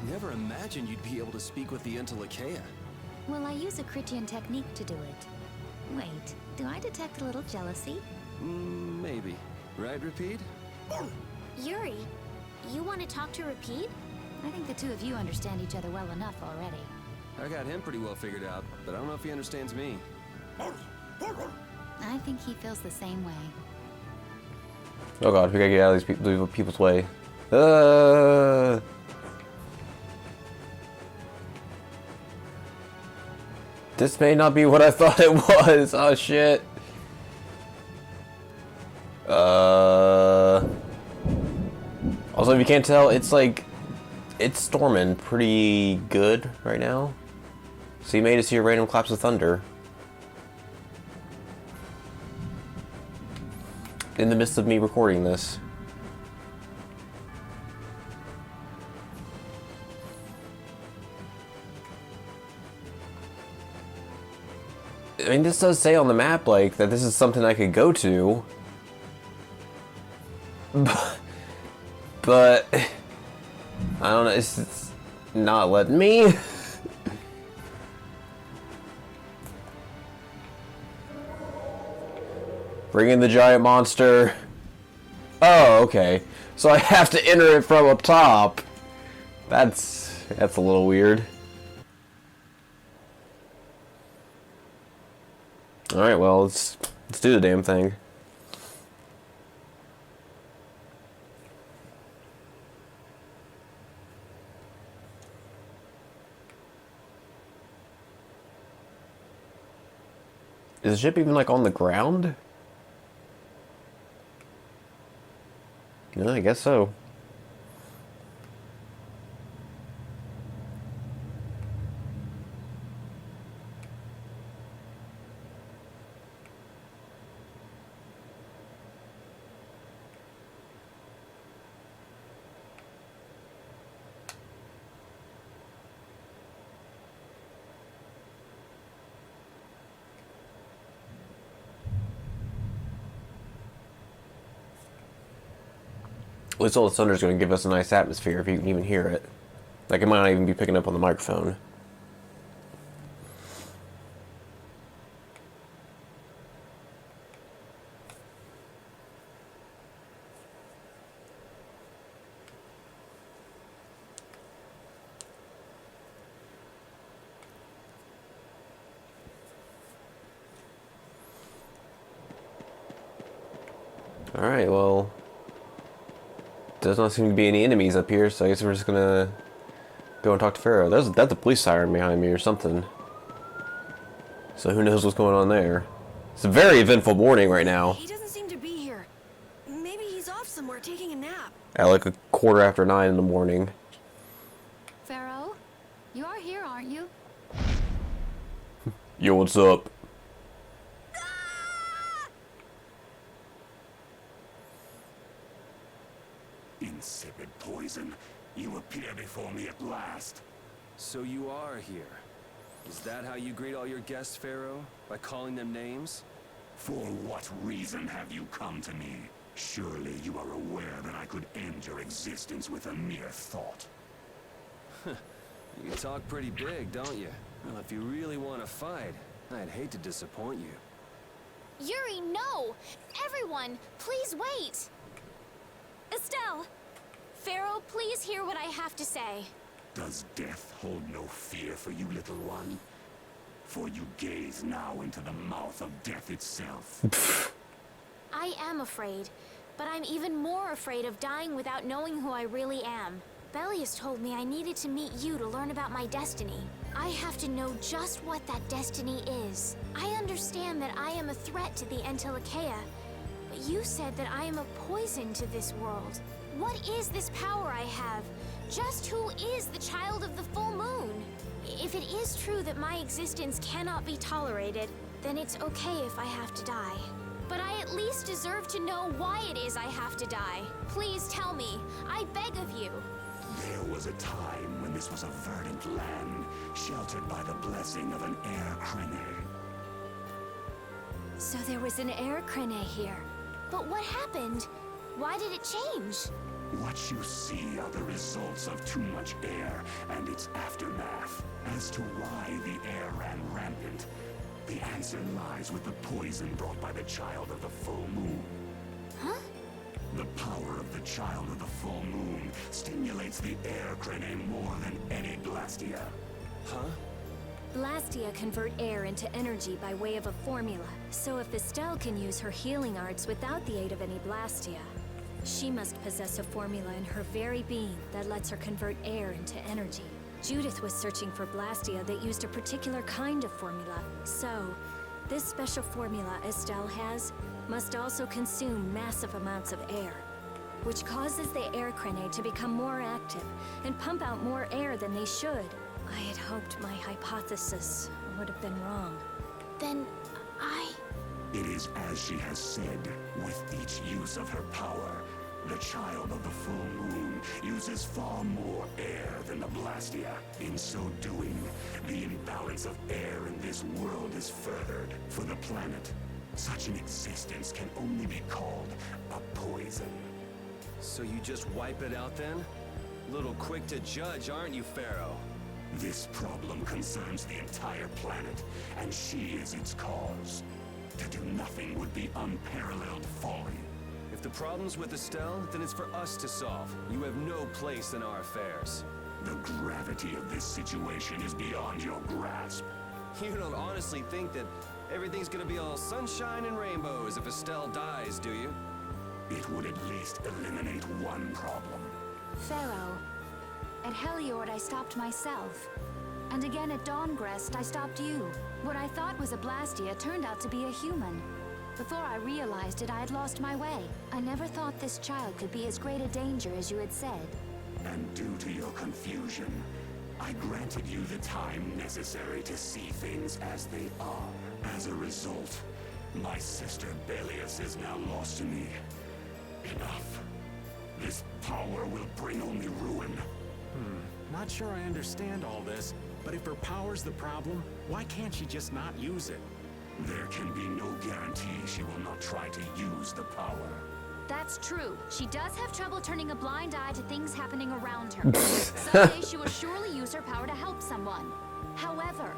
Never imagined you'd be able to speak with the Entelekea. Well, I use a Critian technique to do it. Wait, do I detect a little jealousy? Maybe. Right, Repeat? Yuri, you want to talk to Repeat? I think the two of you understand each other well enough already. I got him pretty well figured out, but I don't know if he understands me. I think he feels the same way. Oh god, we gotta get out of these people's way. This may not be what I thought it was. Oh shit. Also, if you can't tell, it's like it's storming pretty good right now. So you may just hear random claps of thunder in the midst of me recording this. I mean, this does say on the map, like, that this is something I could go to. But I don't know, it's not letting me. Bring in the giant monster. Oh, okay. So I have to enter it from up top. That's a little weird. Alright, well, let's do the damn thing. Is the ship even, like, on the ground? No, I guess so. At least all the thunder's going to give us a nice atmosphere if you can even hear it. Like, it might not even be picking up on the microphone. Alright, well... Does not seem to be any enemies up here, so I guess we're just gonna go and talk to Pharaoh. That's a police siren behind me or something. So who knows what's going on there. It's a very eventful morning right now. He doesn't seem to be here. Maybe he's off somewhere taking a nap. At like 9:15 in the morning. Pharaoh, you are here, aren't you? Yo, what's up? Insipid poison, you appear before me at last. So you are here. Is that how you greet all your guests, Pharaoh? By calling them names? For what reason have you come to me? Surely you are aware that I could end your existence with a mere thought. You talk pretty big, don't you? Well, if you really want to fight, I'd hate to disappoint you. Yuri, no! Everyone, please wait! Estelle! Pharaoh, please hear what I have to say. Does death hold no fear for you, little one? For you gaze now into the mouth of death itself. I am afraid, but I'm even more afraid of dying without knowing who I really am. Belius told me I needed to meet you to learn about my destiny. I have to know just what that destiny is. I understand that I am a threat to the Entelekea, but you said that I am a poison to this world. What is this power I have? Just who is the child of the full moon? If it is true that my existence cannot be tolerated, then it's okay if I have to die. But I at least deserve to know why it is I have to die. Please tell me. I beg of you. There was a time when this was a verdant land, sheltered by the blessing of an air crane. So there was an air crane here. But what happened? Why did it change? What you see are the results of too much air and its aftermath. As to why the air ran rampant, the answer lies with the poison brought by the Child of the Full Moon. Huh? The power of the Child of the Full Moon stimulates the air crane more than any Blastia. Huh? Blastia convert air into energy by way of a formula. So if Estelle can use her healing arts without the aid of any Blastia, she must possess a formula in her very being that lets her convert air into energy. Judith was searching for Blastia that used a particular kind of formula. So, this special formula Estelle has must also consume massive amounts of air, which causes the air crane to become more active and pump out more air than they should. I had hoped my hypothesis would have been wrong. Then It is as she has said, with each use of her power, the Child of the Full Moon uses far more air than the Blastia. In so doing, the imbalance of air in this world is furthered. For the planet, such an existence can only be called a poison. So you just wipe it out then? Little quick to judge, aren't you, Pharaoh? This problem concerns the entire planet, and she is its cause. To do nothing would be unparalleled folly. If the problem's with Estelle, then it's for us to solve. You have no place in our affairs. The gravity of this situation is beyond your grasp. You don't honestly think that everything's gonna be all sunshine and rainbows if Estelle dies, do you? It would at least eliminate one problem. Pharaoh, at Heliord I stopped myself. And again at Dawngrest I stopped you. What I thought was a Blastia turned out to be a human. Before I realized it, I had lost my way. I never thought this child could be as great a danger as you had said. And due to your confusion, I granted you the time necessary to see things as they are. As a result, my sister Belius is now lost to me. Enough. This power will bring only ruin. Not sure I understand all this, but if her power's the problem, why can't she just not use it? There can be no guarantee she will not try to use the power. That's true. She does have trouble turning a blind eye to things happening around her. Someday she will surely use her power to help someone. However,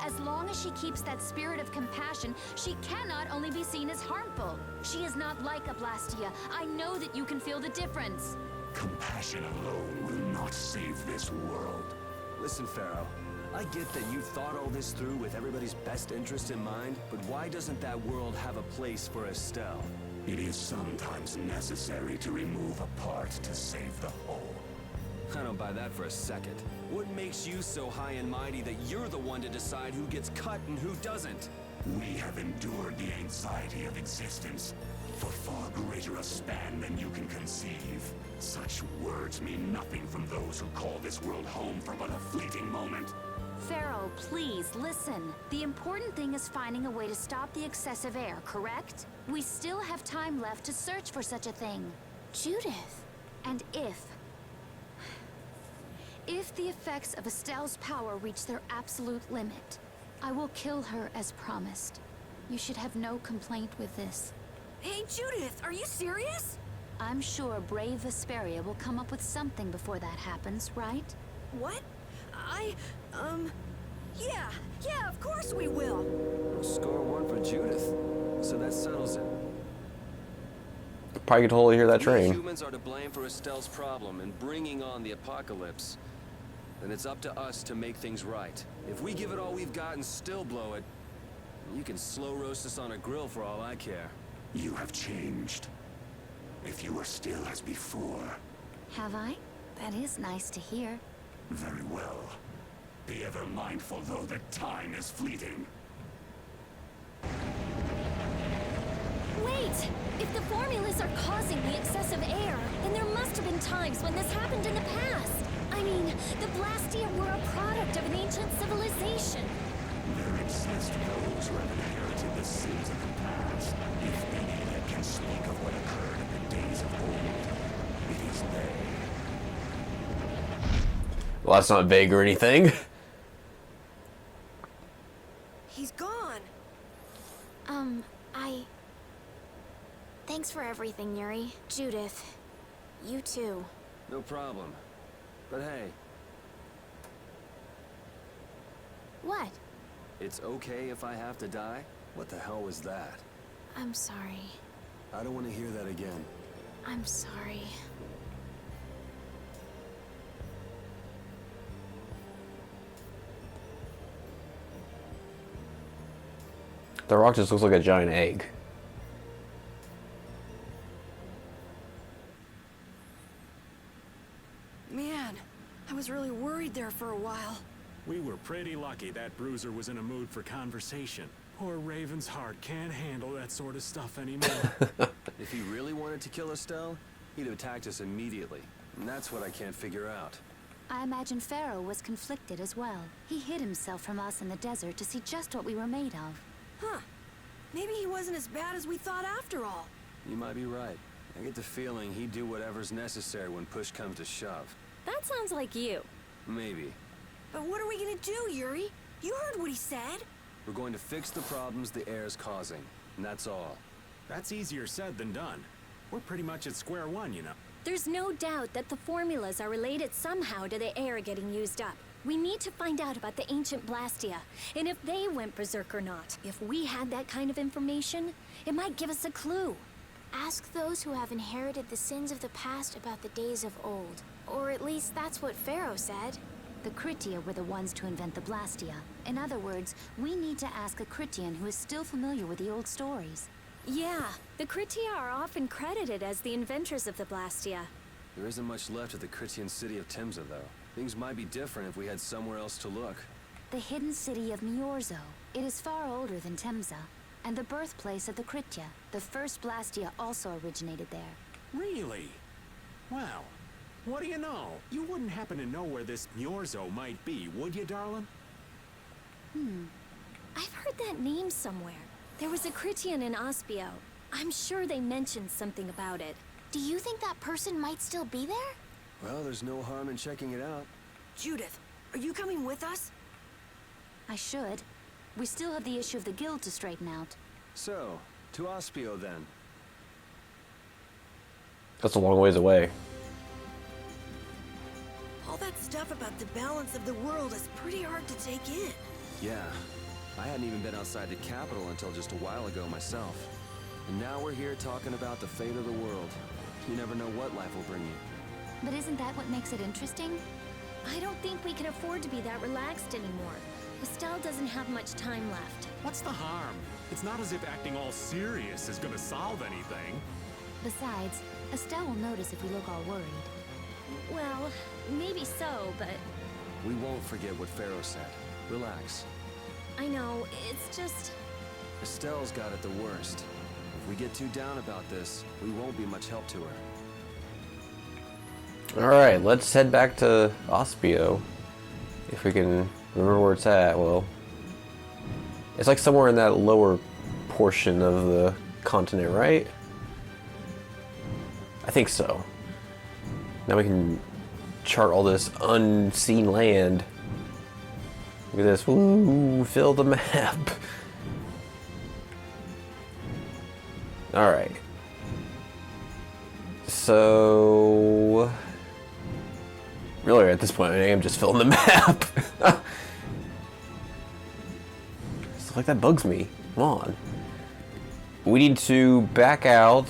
as long as she keeps that spirit of compassion, she cannot only be seen as harmful. She is not like a Blastia. I know that you can feel the difference. Compassion alone will not save this world. Listen, Pharaoh, I get that you thought all this through with everybody's best interest in mind, but why doesn't that world have a place for Estelle? It is sometimes necessary to remove a part to save the whole. I don't buy that for a second. What makes you so high and mighty that you're the one to decide who gets cut and who doesn't? We have endured the anxiety of existence for far greater a span than you can conceive. Such words mean nothing from those who call this world home for but a fleeting moment. Pharaoh, please, listen. The important thing is finding a way to stop the excessive air, correct? We still have time left to search for such a thing. Judith. And if the effects of Estelle's power reach their absolute limit, I will kill her as promised. You should have no complaint with this. Hey, Judith, are you serious? I'm sure brave Vesperia will come up with something before that happens, right? What? Yeah, of course we will. Score one for Judith. So that settles it. Probably could totally hear that We train. humans are to blame for Estelle's problem and bringing on the apocalypse. Then it's up to us to make things right. If we give it all we've got and still blow it, you can slow roast us on a grill for all I care. You have changed. If you were still as before, Have I? That is nice to hear. very well. Be ever mindful, though, that time is fleeting. Wait! If the formulas are causing the excessive air, then there must have been times when this happened in the past. I mean, the Blastia were a product of an ancient civilization. There exist those who have inherited the sins of the past, if any that can speak of what occurred in the days of old. It is they. Well, that's not vague or anything. He's gone. Thanks for everything, Yuri. Judith. You too. No problem. But hey, What? it's okay if I have to die? What the hell was that? I'm sorry. I don't want to hear that again. I'm sorry. The rock just looks like a giant egg. Man, I was really worried there for a while. We were pretty lucky that Bruiser was in a mood for conversation. Poor Raven's heart can't handle that sort of stuff anymore. If he really wanted to kill Estelle, he'd have attacked us immediately. And that's what I can't figure out. I imagine Pharaoh was conflicted as well. He hid himself from us in the desert to see just what we were made of. Huh. Maybe he wasn't as bad as we thought after all. You might be right. I get the feeling he'd do whatever's necessary when push comes to shove. That sounds like you. Maybe. But what are we gonna do, Yuri? You heard what he said. We're going to fix the problems the air's causing. And that's all. That's easier said than done. We're pretty much at square one, you know. There's no doubt that the formulas are related somehow to the air getting used up. We need to find out about the ancient Blastia, and if they went berserk or not. If we had that kind of information, it might give us a clue. Ask those who have inherited the sins of the past about the days of old. Or at least that's what Pharaoh said. The Kritia were the ones to invent the Blastia. In other words, we need to ask a Kritian who is still familiar with the old stories. Yeah, the Kritia are often credited as the inventors of the Blastia. There isn't much left of the Critian city of Timza, though. Things might be different if we had somewhere else to look. The hidden city of Miorzo. It is far older than Temza, and the birthplace of the Kritia. The first Blastia also originated there. Really? Well, what do you know? You wouldn't happen to know where this Miorzo might be, would you, darling? I've heard that name somewhere. There was a Kritian in Ospio. I'm sure they mentioned something about it. Do you think that person might still be there? Well, there's no harm in checking it out. Judith, are you coming with us? I should. We still have the issue of the guild to straighten out. So, to Ospio then. That's a long ways away. All that stuff about the balance of the world is pretty hard to take in. Yeah. I hadn't even been outside the capital until just a while ago myself. And now we're here talking about the fate of the world. You never know what life will bring you. But isn't that what makes it interesting? I don't think we can afford to be that relaxed anymore. Estelle doesn't have much time left. What's the harm? It's not as if acting all serious is gonna solve anything. Besides, Estelle will notice if we look all worried. Well, maybe so, but We won't forget what Pharaoh said. Relax. I know, it's just... Estelle's got it the worst. If we get too down about this, we won't be much help to her. Alright, let's head back to Ospio. If we can remember where it's at. Well, it's like somewhere in that lower portion of the continent, right? I think so. Now we can chart all this unseen land. Look at this. Woo, fill the map. Alright. So... really, at this point, I am just filling the map. Stuff like that bugs me. Come on. We need to back out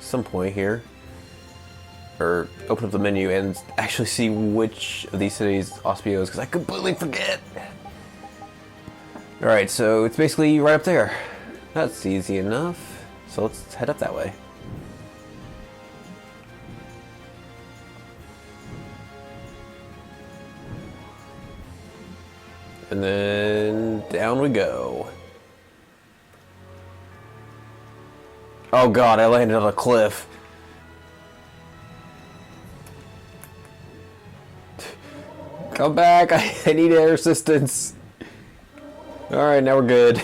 some point here. Or open up the menu and actually see which of these cities Ospio is, because I completely forget. Alright, so it's basically right up there. That's easy enough. So let's head up that way. And then down we go. Oh god, I landed on a cliff. Come back, I need air assistance. Alright, now we're good.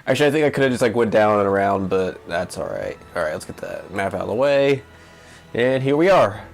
Actually, I think I could have just like went down and around, but that's alright. Alright, let's get that map out of the way. And here we are.